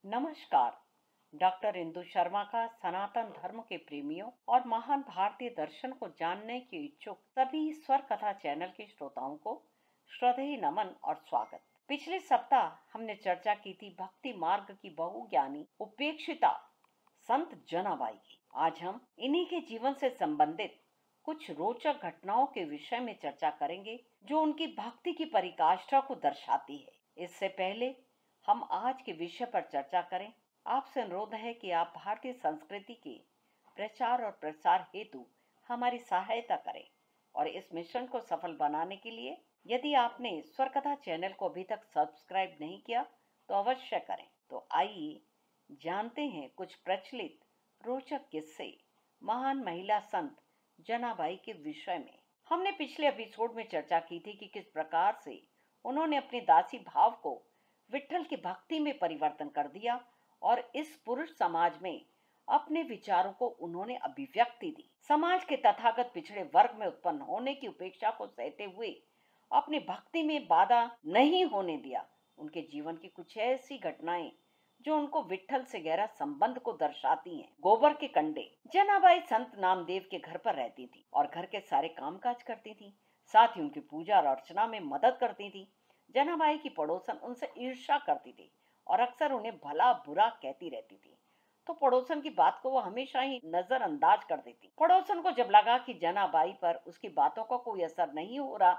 नमस्कार। डॉक्टर इंदु शर्मा का सनातन धर्म के प्रेमियों और महान भारतीय दर्शन को जानने के इच्छुक सभी स्वर कथा चैनल के श्रोताओं को श्रद्धेय नमन और स्वागत। पिछले सप्ताह हमने चर्चा की थी भक्ति मार्ग की बहुज्ञानी उपेक्षिता संत जनाबाई की। आज हम इन्हीं के जीवन से संबंधित कुछ रोचक घटनाओं के विषय में चर्चा करेंगे जो उनकी भक्ति की परिकाष्ठा को दर्शाती है। इससे पहले हम आज के विषय पर चर्चा करें, आपसे अनुरोध है कि आप भारतीय संस्कृति के प्रचार और प्रसार हेतु हमारी सहायता करें और इस मिशन को सफल बनाने के लिए यदि आपने स्वर कथा चैनल को अभी तक सब्सक्राइब नहीं किया तो अवश्य करें। तो आइए जानते हैं कुछ प्रचलित रोचक किस्से महान महिला संत जनाबाई के विषय में। हमने पिछले एपिसोड में चर्चा की थी कि किस प्रकार से उन्होंने अपने दासी भाव को विट्ठल की भक्ति में परिवर्तन कर दिया और इस पुरुष समाज में अपने विचारों को उन्होंने अभिव्यक्ति दी। समाज के तथागत पिछड़े वर्ग में उत्पन्न होने की उपेक्षा को सहते हुए अपनी भक्ति में बाधा नहीं होने दिया। उनके जीवन की कुछ ऐसी घटनाएं जो उनको विट्ठल से गहरा संबंध को दर्शाती हैं। गोबर के कंडे। जनाबाई संत नामदेव के घर पर रहती थी और घर के सारे कामकाज करती थी, साथ ही उनकी पूजा और अर्चना में मदद करती थी। जनाबाई की पड़ोसन उनसे ईर्ष्या करती थी और अक्सर उन्हें भला बुरा कहती रहती थी, तो पड़ोसन की बात को वो हमेशा ही नजरअंदाज कर देती। पड़ोसन को जब लगा कि जनाबाई पर उसकी बातों का कोई असर नहीं हो रहा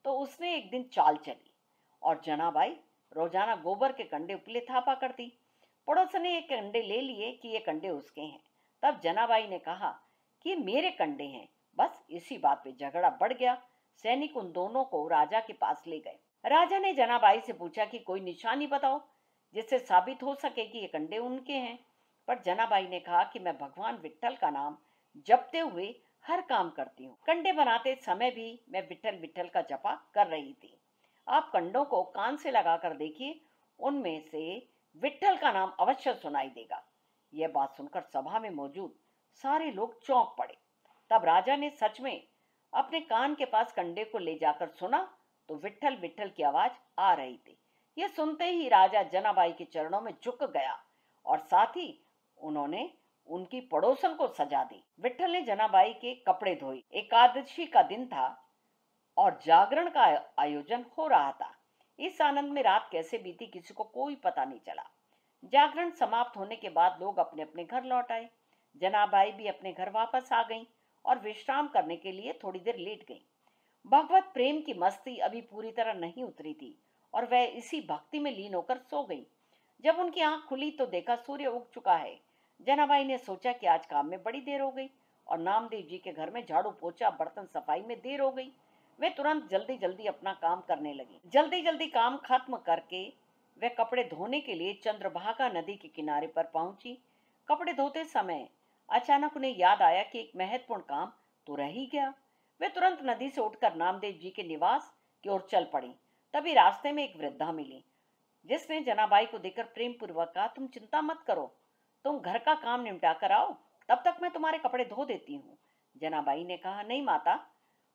तो उसने एक दिन चाल चली और जनाबाई रोजाना गोबर के कंडे उपले थापा करती। पड़ोसन ने ये कंडे ले लिए कि ये कंडे उसके हैं। तब जनाबाई ने कहा कि मेरे कंडे हैं। बस इसी बात पे झगड़ा बढ़ गया। सैनिक उन दोनों को राजा के पास ले गए। राजा ने जनाबाई से पूछा कि कोई निशानी बताओ जिससे साबित हो सके कि ये कंडे उनके हैं। पर जनाबाई ने कहा कि मैं भगवान विट्ठल का नाम जपते हुए हर काम करती हूँ। कंडे बनाते समय भी मैं विट्ठल विट्ठल का जपा कर रही थी। आप कंडों को कान से लगाकर देखिए, उनमें से विट्ठल का नाम अवश्य सुनाई देगा। यह बात सुनकर सभा में मौजूद सारे लोग चौंक पड़े। तब राजा ने सच में अपने कान के पास कंडे को ले जाकर सुना तो विट्ठल विट्ठल की आवाज आ रही थी। यह सुनते ही राजा जनाबाई के चरणों में झुक गया और साथ ही उन्होंने उनकी पड़ोसन को सजा दी। विट्ठल ने जनाबाई के कपड़े धोए। एकादशी का दिन था और जागरण का आयोजन हो रहा था। इस आनंद में रात कैसे बीती किसी को कोई पता नहीं चला। जागरण समाप्त होने के बाद लोग अपने अपने घर लौट आए। जनाबाई भी अपने घर वापस आ गईं और विश्राम करने के लिए थोड़ी देर लेट गईं। भगवत प्रेम की मस्ती अभी पूरी तरह नहीं उतरी थी और वह इसी भक्ति में लीन होकर सो गई। जब उनकी आंख खुली तो देखा सूर्य उग चुका है। जनाबाई ने सोचा कि आज काम में बड़ी देर हो गई और नामदेव जी के घर में झाड़ू पोछा बर्तन सफाई में देर हो गई। वे तुरंत जल्दी जल्दी अपना काम करने लगी। जल्दी जल्दी काम खत्म करके वे कपड़े धोने के लिए चंद्रभागा नदी के किनारे पर पहुंची। कपड़े धोते समय अचानक उन्हें याद आया कि एक महत्वपूर्ण काम तो रह ही गया। वे तुरंत नदी से उठकर नामदेव जी के निवास की ओर चल पड़ी। तभी रास्ते में एक वृद्धा मिली जिसने जनाबाई को देखकर प्रेम पूर्वक कहा, तुम चिंता मत करो, तुम घर का काम निपटा कर आओ, तब तक मैं तुम्हारे कपड़े धो देती हूँ। जनाबाई ने कहा, नहीं माता,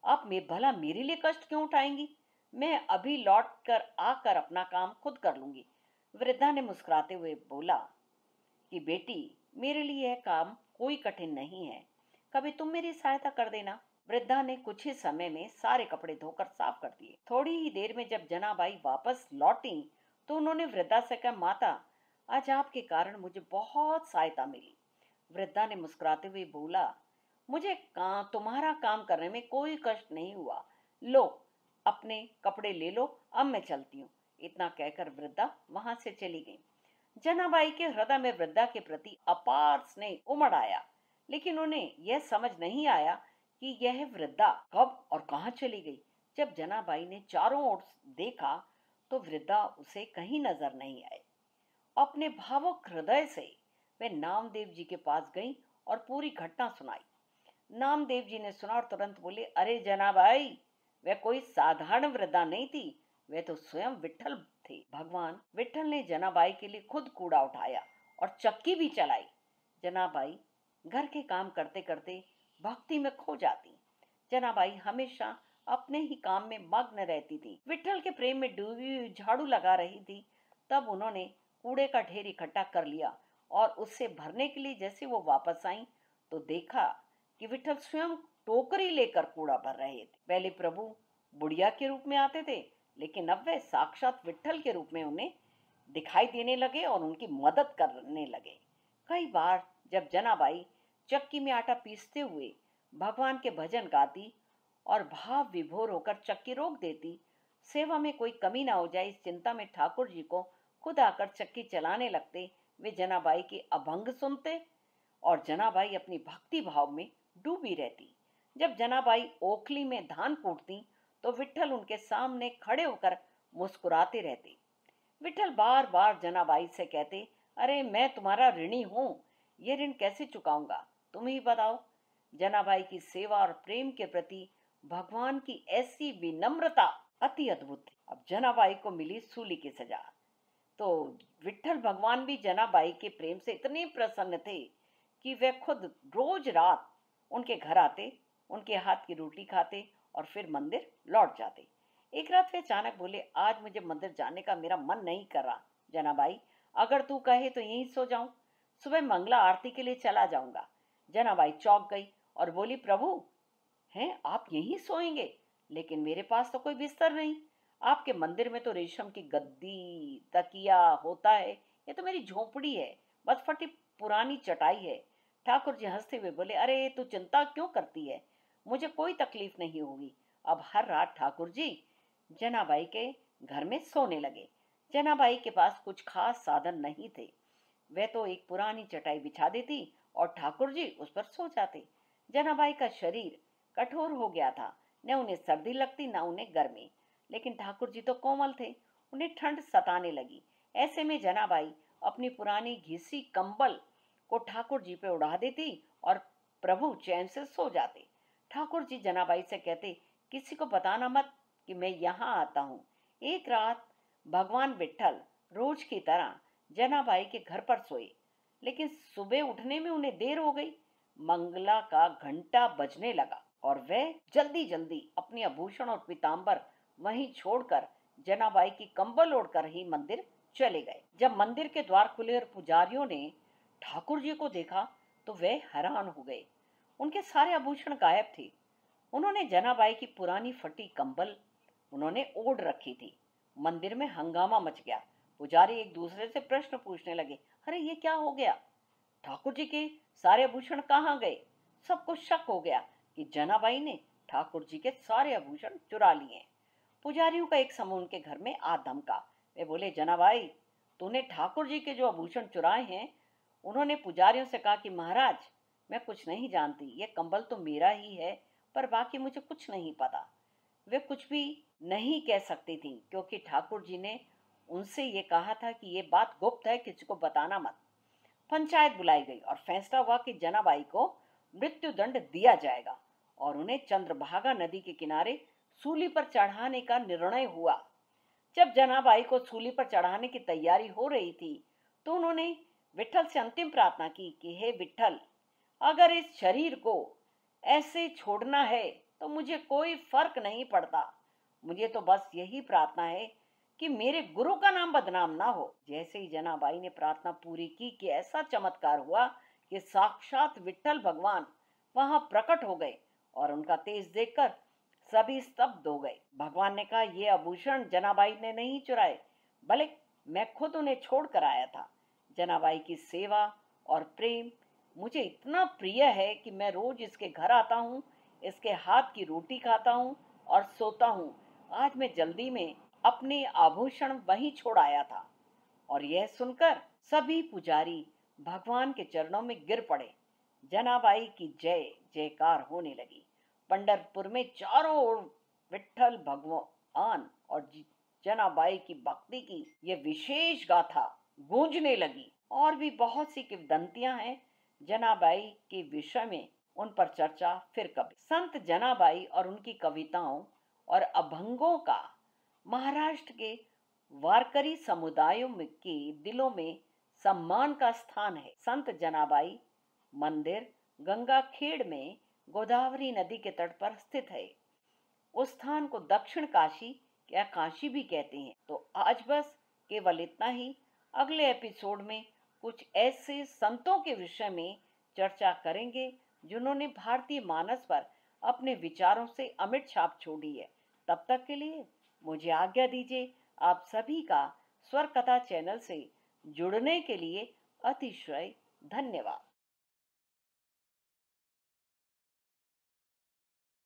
आप भला मेरे लिए कष्ट क्यों उठाएंगी? मैं अभी लौट कर आकर अपना काम खुद कर लूंगी। वृद्धा ने मुस्कुराते हुए बोला कि बेटी, मेरे लिए यह काम कोई कठिन नहीं है, कभी तुम मेरी सहायता कर देना। वृद्धा ने कुछ ही समय में सारे कपड़े धोकर साफ कर दिए। थोड़ी ही देर में जब जनाबाई वापस लौटी तो उन्होंने वृद्धा से कहा, माता, आज आपके कारण मुझे बहुत सहायता मिली। वृद्धा ने मुस्कुराते हुए बोला, मुझे तुम्हारा काम करने में कोई कष्ट नहीं हुआ। लो, अपने कपड़े ले लो, अब मैं चलती हूँ। इतना कहकर वृद्धा वहां से चली गई। जनाबाई के हृदय में वृद्धा के प्रति अपार स्नेह उमड़ आया, लेकिन उन्हें यह समझ नहीं आया कि यह वृद्धा कब और कहां चली गई। जब जनाबाई ने चारों ओर देखा तो वृद्धा उसे कहीं नजर नहीं आई। अपने भावुक हृदय से वे नामदेव जी के पास गईं और पूरी घटना सुनाई। नामदेव जी ने सुना और तुरंत बोले, अरे जनाबाई, वह कोई साधारण वृद्धा नहीं थी, वे तो स्वयं विट्ठल थे। भगवान विट्ठल ने जनाबाई के लिए खुद कूड़ा उठाया और चक्की भी चलाई। जनाबाई घर के काम करते करते भक्ति में खो जाती। जनाबाई हमेशा अपने ही काम में मग्न रहती थी, विट्ठल के प्रेम में डूबी हुई झाड़ू लगा रही थी। तब उन्होंने कूड़े का ढेर इकट्ठा कर लिया और उससे भरने के लिए जैसे वो वापस आई तो देखा कि विठल स्वयं टोकरी लेकर कूड़ा भर रहे थे। पहले प्रभु बुढ़िया के रूप में आते थे, लेकिन अब वे साक्षात विठल के रूप में उन्हें दिखाई देने लगे और उनकी मदद करने लगे। कई बार जब जनाबाई चक्की में आटा पीसते हुए भगवान के भजन गाती और भाव विभोर होकर चक्की रोक देती, सेवा में कोई कमी ना हो जाए इस चिंता में ठाकुर जी को खुद आकर चक्की चलाने लगते। वे जनाबाई के अभंग सुनते और जनाबाई अपनी भक्ति भाव में डूबी रहती। जब जनाबाई ओखली में धान कूटती तो विठल उनके सामने खड़े होकर मुस्कुराते रहते। विठल बार बार जनाबाई से कहते, अरे मैं तुम्हारा ऋणी हूं, ये ऋण कैसे चुकाऊंगा, तुम ही बताओ। जनाबाई की सेवा और प्रेम के प्रति भगवान की ऐसी विनम्रता अति अद्भुत थी। अब जनाबाई को मिली सूली की सजा, तो विठल भगवान भी जनाबाई के प्रेम से इतने प्रसन्न थे कि वे खुद रोज रात उनके घर आते, उनके हाथ की रोटी खाते और फिर मंदिर लौट जाते। एक रात वे अचानक बोले, आज मुझे मंदिर जाने का मेरा मन नहीं कर रहा जनाबाई, अगर तू कहे तो यहीं सो जाऊं, सुबह मंगला आरती के लिए चला जाऊंगा। जनाबाई चौंक गई और बोली, प्रभु हैं आप यहीं सोएंगे, लेकिन मेरे पास तो कोई बिस्तर नहीं। आपके मंदिर में तो रेशम की गद्दी तकिया होता है, ये तो मेरी झोपड़ी है, बस फटी पुरानी चटाई है। ठाकुर जी हंसते हुए बोले, अरे तू चिंता क्यों करती है, मुझे कोई तकलीफ नहीं होगी। अब हर रात ठाकुर जी जनाबाई के घर में सोने लगे। जनाबाई के पास कुछ खास साधन नहीं थे, वह तो एक पुरानी चटाई बिछा देती और ठाकुर जी उस पर सो जाते। जनाबाई का शरीर कठोर हो गया था, न उन्हें सर्दी लगती न उन्हें गर्मी, लेकिन ठाकुर जी तो कोमल थे, उन्हें ठंड सताने लगी। ऐसे में जनाबाई अपनी पुरानी घिसी कंबल को ठाकुर जी पे उड़ा देती और प्रभु चैन से सो जाते। ठाकुर जी जनाबाई से कहते, किसी को बताना मत कि मैं यहाँ आता हूँ। एक रात भगवान विठल रोज की तरह जनाबाई के घर पर सोए, लेकिन सुबह उठने में उन्हें देर हो गई। मंगला का घंटा बजने लगा और वे जल्दी जल्दी अपने आभूषण और पीताम्बर वहीं छोड़कर जनाबाई की कंबल ओढ़कर ही मंदिर चले गए। जब मंदिर के द्वार खुले और पुजारियों ने ठाकुर जी को देखा तो वे हैरान हो गए, उनके सारे आभूषण गायब थे। उन्होंने जनाबाई की पुरानी फटी कंबल उन्होंने ओढ़ रखी थी। मंदिर में हंगामा मच गया। पुजारी एक दूसरे से प्रश्न पूछने लगे, अरे ये क्या हो गया, ठाकुर जी के सारे आभूषण कहाँ गए। सबको शक हो गया कि जनाबाई ने ठाकुर जी के सारे आभूषण चुरा लिए। पुजारियों का एक समूह उनके घर में आ धमका। वे बोले, जनाबाई तूने ठाकुर जी के जो आभूषण चुराए हैं। उन्होंने पुजारियों से कहा कि महाराज मैं कुछ नहीं जानती, ये कंबल तो मेरा ही है, पर बाकी मुझे कुछ नहीं पता। वे कुछ भी नहीं कह सकती थी क्योंकि ठाकुर जी ने उनसे ये कहा था कि ये बात गुप्त है, किसी को बताना मत। पंचायत बुलाई गई और फैसला हुआ कि जनाबाई को मृत्यु दंड दिया जाएगा और उन्हें चंद्रभागा नदी के किनारे सूली पर चढ़ाने का निर्णय हुआ। जब जनाबाई को सूली पर चढ़ाने की तैयारी हो रही थी तो उन्होंने विठल से अंतिम प्रार्थना की कि हे विठल, अगर इस शरीर को ऐसे छोड़ना है तो मुझे कोई फर्क नहीं पड़ता, मुझे तो बस यही प्रार्थना है कि मेरे गुरु का नाम बदनाम ना हो। जैसे ही जनाबाई ने प्रार्थना पूरी की कि ऐसा चमत्कार हुआ कि साक्षात विठल भगवान वहां प्रकट हो गए और उनका तेज देखकर सभी स्तब्ध हो गए। भगवान ने कहा, ये आभूषण जनाबाई ने नहीं चुराए, बल्कि मैं खुद उन्हें छोड़ कर आया था। जनाबाई की सेवा और प्रेम मुझे इतना प्रिय है कि मैं रोज इसके घर आता हूँ, इसके हाथ की रोटी खाता हूँ और सोता हूँ। आज मैं जल्दी में अपने आभूषण वहीं छोड़ आया था। और यह सुनकर सभी पुजारी भगवान के चरणों में गिर पड़े। जनाबाई की जय जयकार होने लगी। पंढरपुर में चारों ओर विठल भगवान और जनाबाई की भक्ति की ये विशेष गाथा गूंजने लगी। और भी बहुत सी किंवदंतियां हैं जनाबाई के विषय में, उन पर चर्चा फिर कभी। संत जनाबाई और उनकी कविताओं और अभंगों का महाराष्ट्र के वारकरी समुदायों के दिलों में सम्मान का स्थान है। संत जनाबाई मंदिर गंगा खेड़ में गोदावरी नदी के तट पर स्थित है। उस स्थान को दक्षिण काशी या काशी भी कहते हैं। तो आज बस केवल इतना ही। अगले एपिसोड में कुछ ऐसे संतों के विषय में चर्चा करेंगे जिन्होंने भारतीय मानस पर अपने विचारों से अमिट छाप छोड़ी है। तब तक के लिए मुझे आज्ञा दीजिए। आप सभी का स्वर कथा चैनल से जुड़ने के लिए अतिशय धन्यवाद।